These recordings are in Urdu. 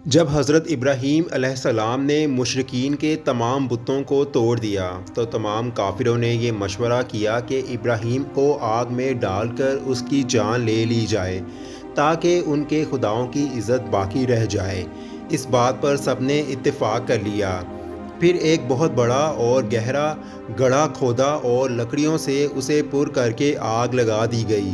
جب حضرت ابراہیم علیہ السلام نے مشرکین کے تمام بتوں کو توڑ دیا تو تمام کافروں نے یہ مشورہ کیا کہ ابراہیم کو آگ میں ڈال کر اس کی جان لے لی جائے تاکہ ان کے خداؤں کی عزت باقی رہ جائے۔ اس بات پر سب نے اتفاق کر لیا۔ پھر ایک بہت بڑا اور گہرا گڑھا کھودا اور لکڑیوں سے اسے پر کر کے آگ لگا دی گئی۔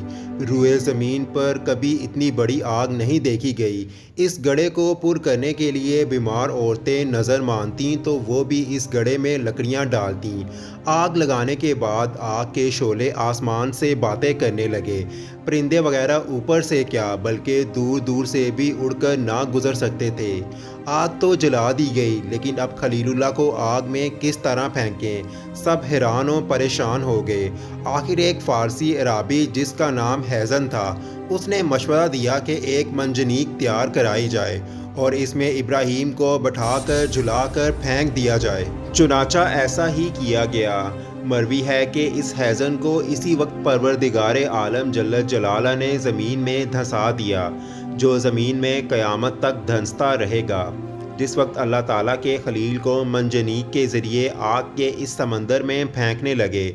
روئے زمین پر کبھی اتنی بڑی آگ نہیں دیکھی گئی۔ اس گڑھے کو پر کرنے کے لیے بیمار عورتیں نظر مانتیں تو وہ بھی اس گڑھے میں لکڑیاں ڈالتیں۔ آگ لگانے کے بعد آگ کے شعلے آسمان سے باتیں کرنے لگے۔ پرندے وغیرہ اوپر سے کیا بلکہ دور دور سے بھی اڑ کر نہ گزر سکتے تھے۔ آگ تو جلا دی گئی لیکن اب خلیل اللہ کو آگ میں کس طرح پھینکیں؟ سب حیران و پریشان ہو گئے۔ آخر ایک فارسی عرابی جس کا نام حیزن تھا، اس نے مشورہ دیا کہ ایک منجنیق تیار کرائی جائے اور اس میں ابراہیم کو بٹھا کر جھلا کر پھینک دیا جائے۔ چنانچہ ایسا ہی کیا گیا۔ مروی ہے کہ اس حیزن کو اسی وقت پروردگار عالم جل جلالہ نے زمین میں دھنسا دیا، جو زمین میں قیامت تک دھنستا رہے گا۔ جس وقت اللہ تعالیٰ کے خلیل کو منجنیق کے ذریعے آگ کے اس سمندر میں پھینکنے لگے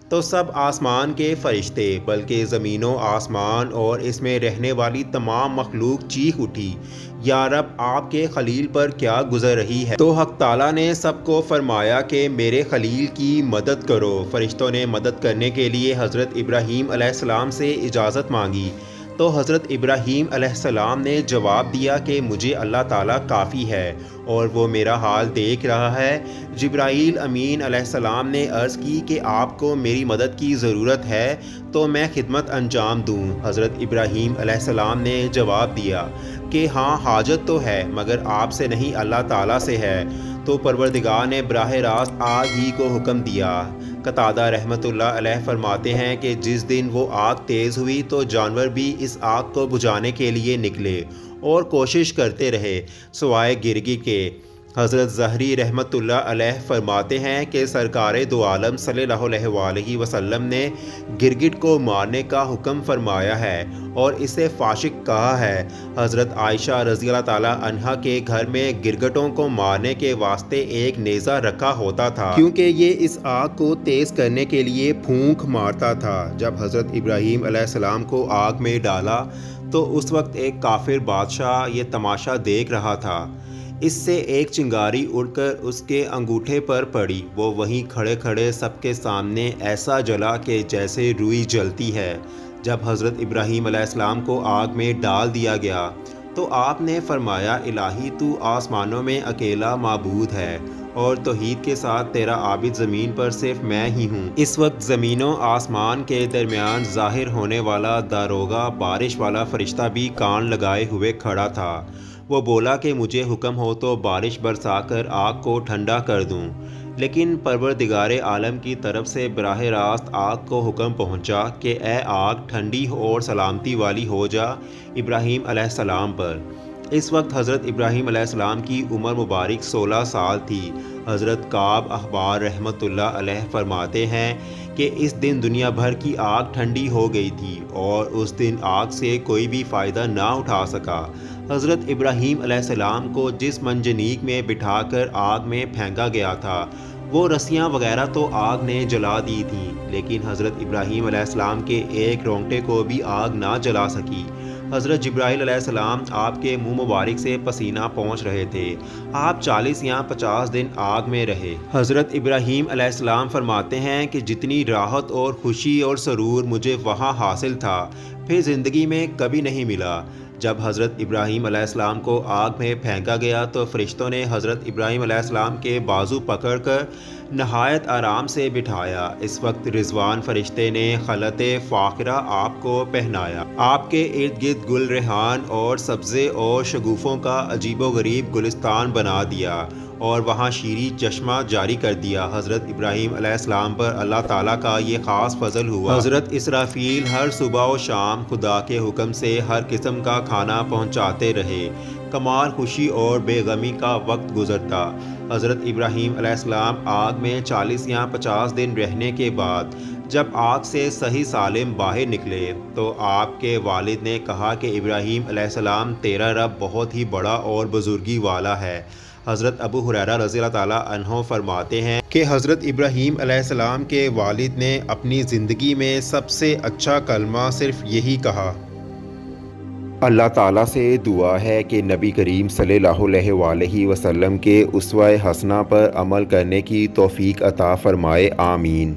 تو سب آسمان کے فرشتے بلکہ زمین و آسمان اور اس میں رہنے والی تمام مخلوق چیخ اٹھی، یا رب آپ کے خلیل پر کیا گزر رہی ہے؟ تو حق تعالیٰ نے سب کو فرمایا کہ میرے خلیل کی مدد کرو۔ فرشتوں نے مدد کرنے کے لیے حضرت ابراہیم علیہ السلام سے اجازت مانگی تو حضرت ابراہیم علیہ السلام نے جواب دیا کہ مجھے اللہ تعالیٰ کافی ہے اور وہ میرا حال دیکھ رہا ہے۔ جبرائیل امین علیہ السلام نے عرض کی کہ آپ کو میری مدد کی ضرورت ہے تو میں خدمت انجام دوں؟ حضرت ابراہیم علیہ السلام نے جواب دیا کہ ہاں، حاجت تو ہے مگر آپ سے نہیں، اللہ تعالیٰ سے ہے۔ تو پروردگار نے براہ راست آگ ہی کو حکم دیا۔ قتادہ رحمۃ اللہ علیہ فرماتے ہیں کہ جس دن وہ آگ تیز ہوئی تو جانور بھی اس آگ کو بجھانے کے لیے نکلے اور کوشش کرتے رہے سوائے گرگٹ کے۔ حضرت ظہری رحمۃ اللہ علیہ فرماتے ہیں کہ سرکار دو عالم صلی اللہ علیہ وآلہ وسلم نے گرگٹ کو مارنے کا حکم فرمایا ہے اور اسے فاشق کہا ہے۔ حضرت عائشہ رضی اللہ تعالیٰ عنہا کے گھر میں گرگٹوں کو مارنے کے واسطے ایک نیزہ رکھا ہوتا تھا، کیونکہ یہ اس آگ کو تیز کرنے کے لیے پھونک مارتا تھا۔ جب حضرت ابراہیم علیہ السلام کو آگ میں ڈالا تو اس وقت ایک کافر بادشاہ یہ تماشا دیکھ رہا تھا۔ اس سے ایک چنگاری اڑ کر اس کے انگوٹھے پر پڑی۔ وہ وہیں کھڑے کھڑے سب کے سامنے ایسا جلا کہ جیسے روئی جلتی ہے۔ جب حضرت ابراہیم علیہ السلام کو آگ میں ڈال دیا گیا تو آپ نے فرمایا، الہی تو آسمانوں میں اکیلا معبود ہے اور توحید کے ساتھ تیرا عابد زمین پر صرف میں ہی ہوں۔ اس وقت زمین و آسمان کے درمیان ظاہر ہونے والا داروغہ بارش والا فرشتہ بھی کان لگائے ہوئے کھڑا تھا۔ وہ بولا کہ مجھے حکم ہو تو بارش برسا کر آگ کو ٹھنڈا کر دوں، لیکن پروردگار عالم کی طرف سے براہ راست آگ کو حکم پہنچا کہ اے آگ، ٹھنڈی اور سلامتی والی ہو جا ابراہیم علیہ السلام پر۔ اس وقت حضرت ابراہیم علیہ السلام کی عمر مبارک 16 سال تھی۔ حضرت کعب احبار رحمۃ اللہ علیہ فرماتے ہیں کہ اس دن دنیا بھر کی آگ ٹھنڈی ہو گئی تھی اور اس دن آگ سے کوئی بھی فائدہ نہ اٹھا سکا۔ حضرت ابراہیم علیہ السلام کو جس منجنیق میں بٹھا کر آگ میں پھینکا گیا تھا وہ رسیاں وغیرہ تو آگ نے جلا دی تھیں، لیکن حضرت ابراہیم علیہ السلام کے ایک رونگٹے کو بھی آگ نہ جلا سکی۔ حضرت جبرائیل علیہ السلام آپ کے منہ مبارک سے پسینہ پہنچ رہے تھے۔ آپ 40 یا 50 دن آگ میں رہے۔ حضرت ابراہیم علیہ السلام فرماتے ہیں کہ جتنی راحت اور خوشی اور سرور مجھے وہاں حاصل تھا پھر زندگی میں کبھی نہیں ملا۔ جب حضرت ابراہیم علیہ السلام کو آگ میں پھینکا گیا تو فرشتوں نے حضرت ابراہیم علیہ السلام کے بازو پکڑ کر نہایت آرام سے بٹھایا۔ اس وقت رضوان فرشتے نے خلعت فاخرہ آپ کو پہنایا۔ آپ کے ارد گرد گل ریحان اور سبزے اور شگوفوں کا عجیب و غریب گلستان بنا دیا اور وہاں شیریں چشمہ جاری کر دیا۔ حضرت ابراہیم علیہ السلام پر اللہ تعالیٰ کا یہ خاص فضل ہوا۔ حضرت اسرافیل ہر صبح و شام خدا کے حکم سے ہر قسم کا کھانا پہنچاتے رہے۔ کمال خوشی اور بے غمی کا وقت گزرتا۔ حضرت ابراہیم علیہ السلام آگ میں 40 یا 50 دن رہنے کے بعد جب آگ سے صحیح سالم باہر نکلے تو آپ کے والد نے کہا کہ ابراہیم علیہ السلام تیرا رب بہت ہی بڑا اور بزرگی والا ہے۔ حضرت ابو ہریرہ رضی اللہ تعالیٰ عنہ فرماتے ہیں کہ حضرت ابراہیم علیہ السلام کے والد نے اپنی زندگی میں سب سے اچھا کلمہ صرف یہی کہا۔ اللہ تعالیٰ سے دعا ہے کہ نبی کریم صلی اللہ علیہ وآلہ وسلم کے اسوہ حسنہ پر عمل کرنے کی توفیق عطا فرمائے، آمین۔